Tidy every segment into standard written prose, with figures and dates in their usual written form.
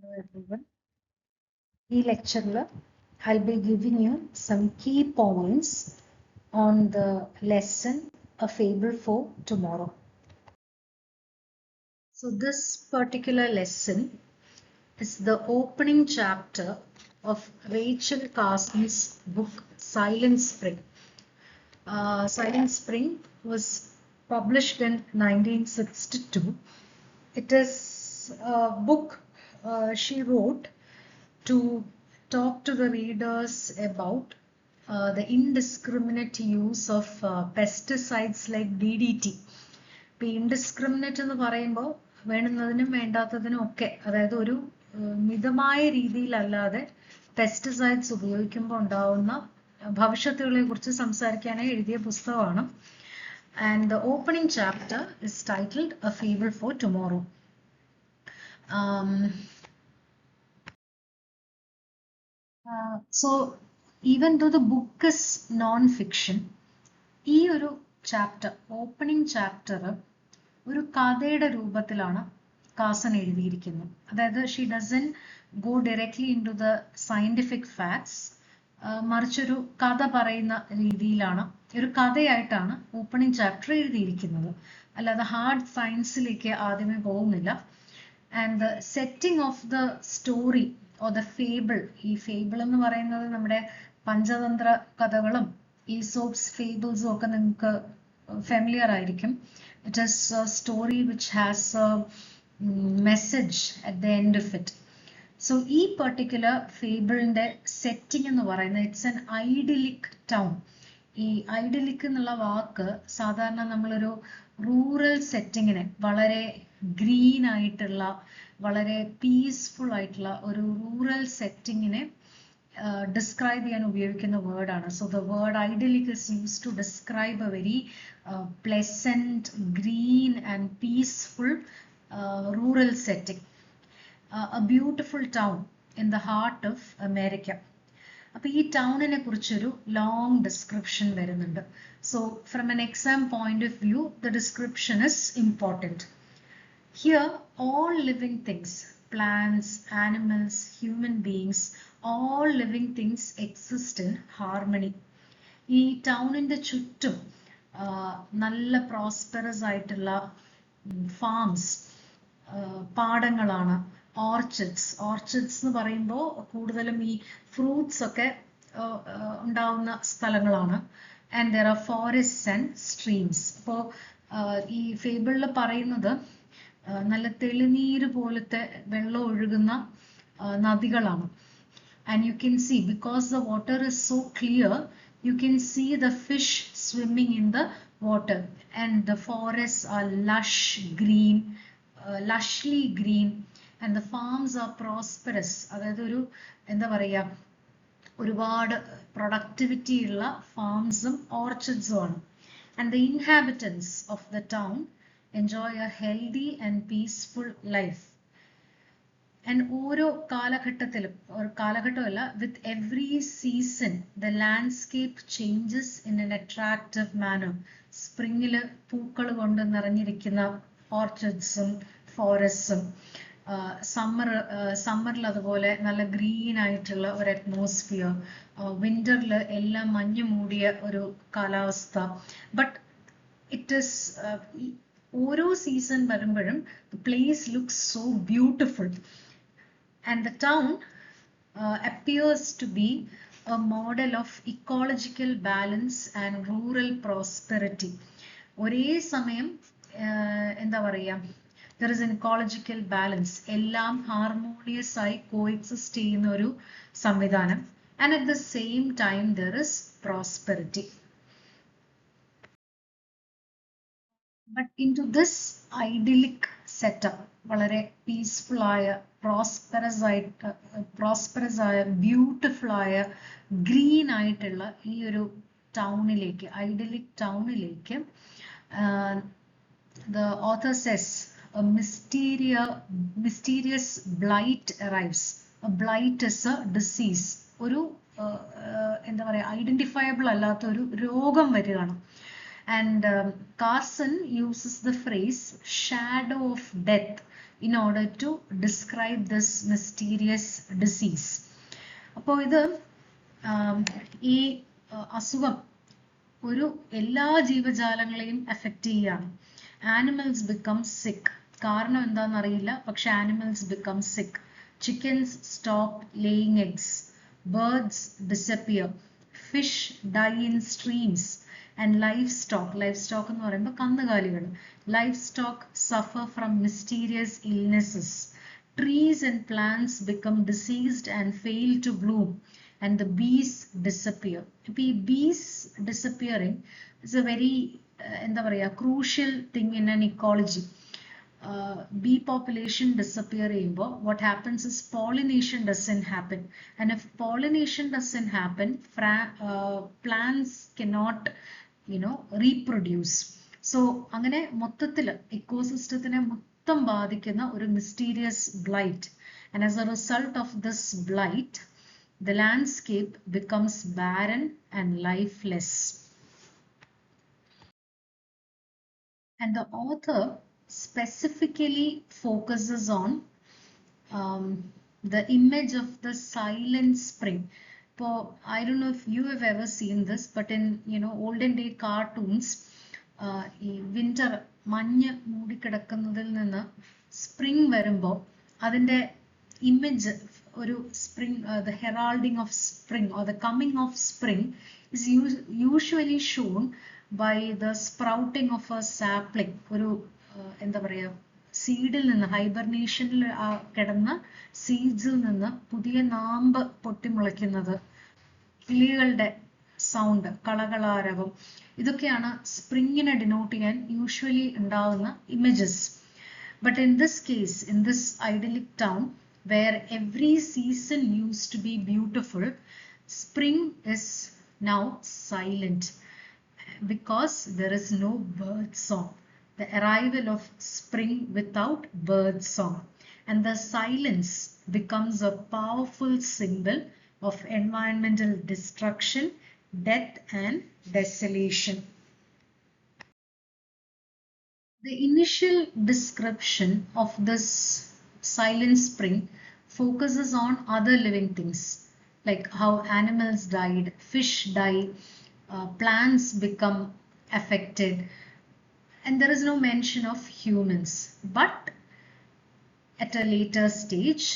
Hello everyone. In lecture, I'll be giving you some key points on the lesson A Fable for Tomorrow. So this particular lesson is the opening chapter of Rachel Carson's book Silent Spring. Silent Spring was published in 1962. It is a book she wrote to talk to the readers about the indiscriminate use of pesticides like DDT. ഇപ്പോൾ indiscriminate എന്ന് പറയുമ്പോൾ വേണ്ടുന്നതിനും വേണ്ടാത്തതിനും ഒക്കെ അതായത് ഒരു മിതമായ രീതിയിലല്ലാതെ pesticides ഉപയോഗിക്കുമ്പോൾ ഉണ്ടാവുന്ന ഭവിഷ്യത്തുകളെ കുറിച്ച് സംസാരിക്കാനായി എഴുതിയ പുസ്തകമാണ്. And the opening chapter is titled A Fable for Tomorrow. So even though the book is non-fiction, ഈ ഒരു ചാപ്റ്റർ ഓപ്പണിംഗ് ചാപ്റ്റർ ഒരു കഥയുടെ രൂപത്തിലാണ് കാസൻ എഴുതിയിരിക്കുന്നത്. അതായത് she doesn't go directly into the scientific facts, മറിച്ചൊരു കഥ പറയുന്ന രീതിയിലാണ്, ഒരു കഥയായിട്ടാണ് ഓപ്പണിംഗ് ചാപ്റ്റർ എഴുതിയിരിക്കുന്നത്. അല്ലാതെ ഹാർഡ് സയൻസിലേക്ക് ആദ്യമേ പോകുന്നില്ല. And the setting of the story or the fable, ഈ ഫേബിൾ എന്ന് പറയുന്നത് നമ്മുടെ പഞ്ചതന്ത്ര കഥകളും ഈസോപ്സ് ഫേബിൾസും ഒക്കെ നിങ്ങൾക്ക് ഫെമിലിയർ ആയിരിക്കും. It is A story which has A message at the end of it. So ഈ പെർട്ടിക്കുലർ ഫേബിളിന്റെ സെറ്റിംഗ് എന്ന് പറയുന്നത് ഇറ്റ്സ് എൻ ഐഡിലിക് ടൗൺ. ഈ ഐഡിലിക് എന്നുള്ള വാക്ക് സാധാരണ നമ്മളൊരു റൂറൽ സെറ്റിങ്ങിനെ, വളരെ ഗ്രീൻ ആയിട്ടുള്ള വളരെ പീസ്ഫുൾ ആയിട്ടുള്ള ഒരു റൂറൽ സെറ്റിങ്ങിനെ describe ചെയ്യാൻ ഉപയോഗിക്കുന്ന വേർഡാണ്. So the word idyllic is used to describe a very pleasant, green and peaceful rural setting. A beautiful town in the heart of America. അപ്പോൾ ഈ ടൗണിനെ കുറിച്ചൊരു ലോങ് ഡിസ്ക്രിപ്ഷൻ വരുന്നുണ്ട്. So from an exam point of view the description is important. Here all living things, plants, animals, human beings, all living things exist in harmony. ഈ ടൗണിന്റെ ചുറ്റും നല്ല prosperous ആയിട്ടുള്ള farms, പാടങ്ങളാണ്, ഓർച്ചിഡ്സ് എന്ന് പറയുമ്പോൾ കൂടുതലും ഈ ഫ്രൂട്ട്സ് ഒക്കെ ഉണ്ടാവുന്ന സ്ഥലങ്ങളാണ്. And there are forest and streams. അപ്പോൾ ഈ ഫേബിളിൽ പറയുന്നത് നല്ല തെളിനീര് പോലത്തെ വെള്ളം ഒഴുകുന്ന നദികളാണ്. And you can see, because the water is so clear, you can see the fish swimming in the water. And the forest are lushly green and the farms are prosperous. അതായത് ഒരു എന്താ പറയുക, ഒരുപാട് പ്രൊഡക്ടിവിറ്റി ഉള്ള ഫാംസും ഓർച്ചിഡ്സും ആണ്. And the inhabitants of the town enjoy a healthy and peaceful life. And ഓരോ കാലഘട്ടത്തിലും, ഒരു കാലഘട്ടമല്ല, with every season the landscape changes in an attractive manner. സ്പ്രിങ്ങില് പൂക്കൾ കൊണ്ട് നിറഞ്ഞിരിക്കുന്ന ഓർച്ചിഡ്സും ഫോറസ്റ്റും, സമ്മറിൽ അതുപോലെ നല്ല ഗ്രീൻ ആയിട്ടുള്ള ഒരു അറ്റ്മോസ്ഫിയർ, വിന്ററിൽ എല്ലാം മഞ്ഞു മൂടിയ ഒരു കാലാവസ്ഥ. ബട്ട് ഇറ്റ് ഈസ് ഓരോ സീസൺ വരുമ്പോഴും the place looks so beautiful and the town appears to be a model of ecological balance and rural prosperity. ഒരേ സമയം എന്താ പറയുക, there is an ecological balance, എല്ലാം ഹാർമോണിയസ് ആയി കോഎക്സിസ്റ്റ് ചെയ്യുന്ന ഒരു സംവിധാനം. and at the same time there is prosperity. But into this idyllic setup, വളരെ പീസ്ഫുൾ ആയ പ്രോസ്പെറസ് ആയ ബ്യൂട്ടിഫുൾ ആയ ഗ്രീൻ ആയിട്ടുള്ള ഈ ഒരു ടൗണിലേക്ക്, ഐഡിലിക് ടൗണിലേക്ക്, the author says a mysterious blight arrives. A blight is a disease. ഒരു എന്താ പറയുക, ഐഡന്റിഫയബിൾ അല്ലാത്ത ഒരു രോഗം വരികയാണ്. And Carson uses the phrase shadow of death in order to describe this mysterious disease. അപ്പോൾ ഇത് ഈ അസുഖം ഒരു എല്ലാ ജീവജാലങ്ങളെയും എഫക്റ്റ് ചെയ്യുകയാണ്. ആനിമൽസ് ബിക്കം സിക്ക്. കാരണം എന്താണെന്ന് അറിയില്ല, പക്ഷെ ആനിമൽസ് ബിക്കം സിക്ക്. Chickens stop laying eggs. Birds disappear. Fish dye in streams. And life stock എന്ന് പറയുമ്പോൾ കന്നുകാലികൾ. Life stock suffer from mysterious illnesses. Trees and plants become diseased and fail to bloom, and the bees disappear. Bees disappearing is a very crucial thing in an ecology. Bee population disappear, what happens is pollination doesn't happen, and if pollination doesn't happen, plants cannot reproduce. So അങ്ങനെ മൊത്തത്തിൽ ഇക്കോസിസ്റ്റത്തിനെ ബാധിക്കുന്ന ഒരു mysterious blight, and as a result of this blight the landscape becomes barren and lifeless. And the author specifically focuses on the image of the silent spring. So I don't know if you have ever seen this, but in olden day cartoons, ഈ winter മഞ്ഞ് മൂടിക്കിടക്കുന്നതിൽ നിന്ന് spring വരുമ്പോൾ അതിൻ്റെ image ഒരു spring, the heralding of spring or the coming of spring is usually shown by the sprouting of a sapling. ഒരു സീഡിൽ നിന്ന്, ഹൈബർനേഷനിൽ കിടന്ന സീഡ്സിൽ നിന്ന് പുതിയ നാമ്പ് പൊട്ടിമുളയ്ക്കുന്നത്, കിളികളുടെ സൗണ്ട്, കളകളാരവം, ഇതൊക്കെയാണ് സ്പ്രിങ്ങിനെ ഡിനോട്ട് ചെയ്യാൻ യൂഷ്വലി ഉണ്ടാവുന്ന images. But in this case, in this idyllic town where every season used to be beautiful, spring is now silent because there is no bird song. The arrival of spring without bird song, and the silence becomes a powerful symbol of environmental destruction, death and desolation. The initial description of this silent spring focuses on other living things, like how animals died, fish die, plants become affected, and there is no mention of humans. But at a later stage,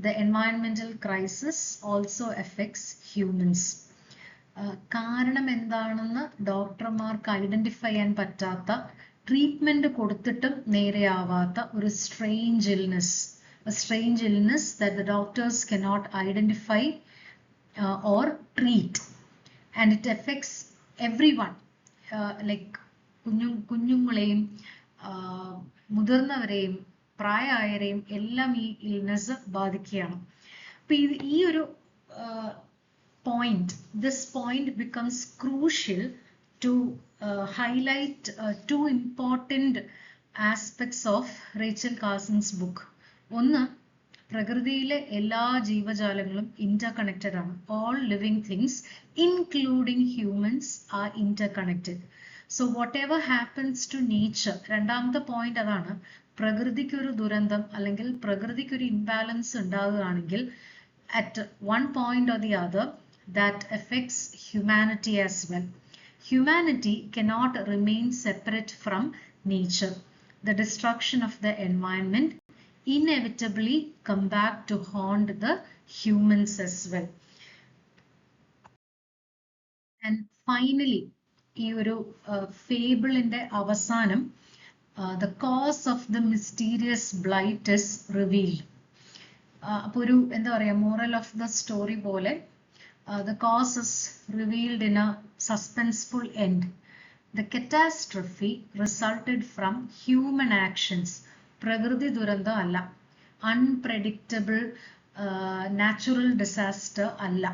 the environmental crisis also affects humans. കാരണം എന്താണെന്ന് ഡോക്ടർമാർക്ക് identify ചെയ്യാൻ പറ്റാത്ത, treatment കൊടുത്തിട്ടും നേരെയാവാത്ത ഒരു strange illness, a strange illness that the doctors cannot identify or treat, and it affects everyone, like കുഞ്ഞുങ്ങളെയും മുതിർന്നവരെയും പ്രായമായവരെയും എല്ലാം ഈ ഇൽനെസ് ബാധിക്കുകയാണ്. അപ്പൊ ഈ ഒരു point, this point becomes crucial to highlight two important aspects of Rachel Carson's book. ഒന്ന്, പ്രകൃതിയിലെ എല്ലാ ജീവജാലങ്ങളും ഇന്റർകണക്റ്റഡ് ആണ്. All living things including humans are interconnected. So whatever happens to nature, രണ്ടാമത്തെ പോയിന്റ് അതാണ്, പ്രകൃതിക്കൊരു ദുരന്തം അല്ലെങ്കിൽ പ്രകൃതിക്കൊരു ഇംബാലൻസ് ഉണ്ടാകുകയാണെങ്കിൽ at one point or the other that affects humanity as well. Humanity cannot remain separate from nature. The destruction of the environment inevitably come back to haunt the humans as well. And finally, ഈ ഒരു ഫേബിളിന്റെ അവസാനം, the cause of the mysterious blight is revealed. അപ്പോൾ ഒരു moral of the story പോലെ, the cause is revealed in a suspenseful end. The catastrophe resulted from human actions. പ്രകൃതി ദുരന്തം അല്ല, unpredictable natural disaster അല്ല,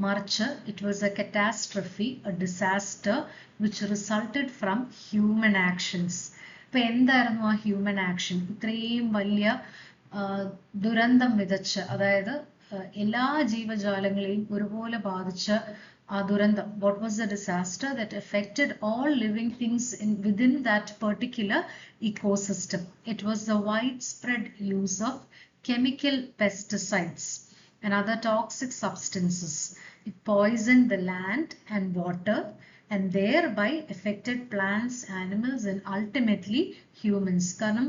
മറിച്ച് it was a catastrophe, a disaster which resulted from human actions. അപ്പൊ എന്തായിരുന്നു ആ human action? ഇത്രയും വലിയ ദുരന്തം വിതച്ച്, അതായത് എല്ലാ ജീവജാലങ്ങളെയും ഒരുപോലെ ബാധിച്ച Durandam. What was the disaster that affected all living things within that particular ecosystem? It was the widespread use of chemical pesticides and other toxic substances. It poisoned the land and water and thereby affected plants, animals, and ultimately humans. കാരണം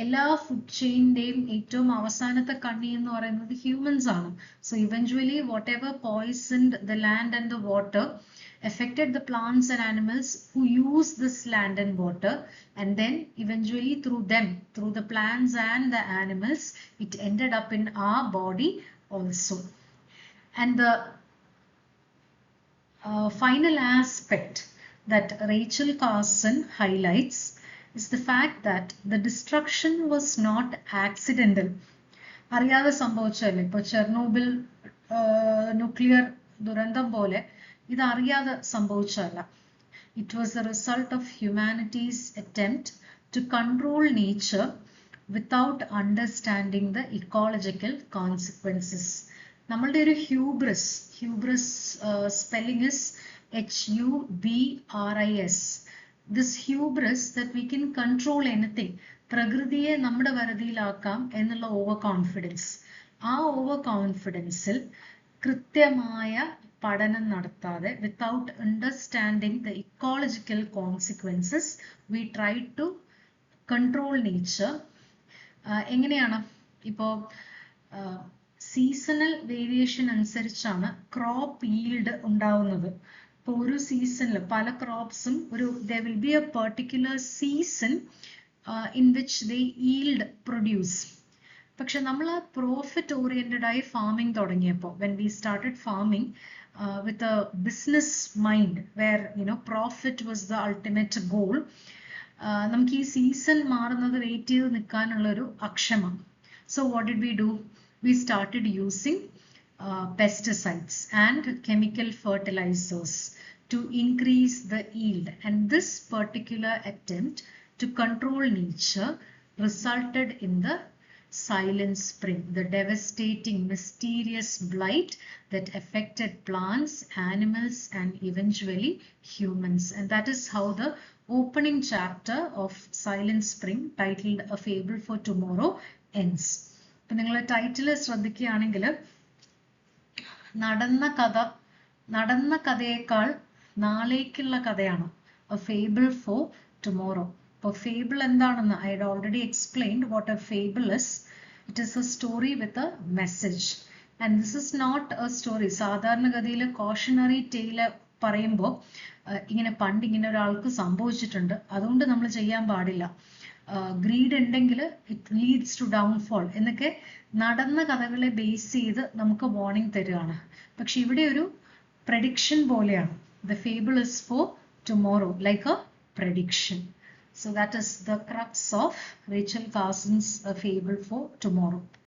എല്ലാ food ചെയിൻ്റെയും ഏറ്റവും അവസാനത്തെ കണ്ണി എന്ന് പറയുന്നത് humans ആണ്. So eventually what ever poisoned the land and the water affected the plants and animals who use this land and water, and then eventually through them, through the plants and the animals, it ended up in our body also. And the final aspect that Rachel Carson highlights is the fact that the destruction was not accidental. അറിയാതെ സംഭവിച്ചല്ലേ. ഇപ്പോൾ Chernobyl nuclear ദുരന്തം പോലെ ഇത് അറിയാതെ സംഭവിച്ചല്ല. It was the result of humanity's attempt to control nature without understanding the ecological consequences. നമ്മളുടെ ഒരു hubris spelling is HUBRIS. This hubris that we can control anything. പ്രകൃതിയെ നമ്മുടെ വരുതിയിലാക്കാം എന്നുള്ള ഓവർ കോൺഫിഡൻസ്. ആ ഓവർ കോൺഫിഡൻസിൽ കൃത്യമായ പഠനം നടത്താതെ without understanding the ecological consequences, we try to control nature. എങ്ങനെയാണ്? ഇപ്പോൾ സീസണൽ വേരിയേഷൻ അനുസരിച്ചാണ് ക്രോപ്പ് ഈൽഡ് ഉണ്ടാവുന്നത്. ഇപ്പോൾ ഒരു സീസണിൽ പല ക്രോപ്സും there will be a particular season in which they yield produce. പക്ഷെ നമ്മൾ പ്രോഫിറ്റ് ഓറിയന്റഡ് ആയി ഫാമിംഗ് തുടങ്ങിയപ്പോൾ when we started farming with a business mind where profit was the ultimate goal, നമുക്ക് ഈ സീസൺ മാറുന്നത് വെയിറ്റ് ചെയ്ത് നിൽക്കാനുള്ളൊരു അക്ഷമം. So what did we do? We started using pesticides and chemical fertilizers to increase the yield, and this particular attempt to control nature resulted in the silent spring, the devastating, mysterious blight that affected plants, animals, and eventually humans. And that is how the opening chapter of Silent Spring, titled A Fable for Tomorrow, ends. ഇപ്പം നിങ്ങൾ title ശ്രദ്ധിക്കുകയാണെങ്കിൽ നടന്ന കഥയേക്കാൾ നാളേക്കുള്ള കഥയാണ് A Fable for Tomorrow. ഇപ്പോൾ fable എന്താണെന്ന് I had already explained what a fable is. It is a story with a message. And this is not a story. സാധാരണഗതിയിൽ cautionary tail പറയുമ്പോൾ ഇങ്ങനെ പണ്ട് ഇങ്ങനെ ഒരാൾക്ക് സംഭവിച്ചിട്ടുണ്ട്, അതുകൊണ്ട് നമ്മൾ ചെയ്യാൻ പാടില്ല, ഗ്രീഡ് ഉണ്ടെങ്കിൽ ഇറ്റ് ലീഡ്സ് ടു ഡൗൺഫോൾ എന്നൊക്കെ നടന്ന കഥകളെ ബേസ് ചെയ്ത് നമുക്ക് വാർണിംഗ് തരികയാണ്. പക്ഷെ ഇവിടെ ഒരു പ്രഡിക്ഷൻ പോലെയാണ്. The fable is for tomorrow, like a prediction. So that is the crux of Rachel Carson's A Fable for Tomorrow.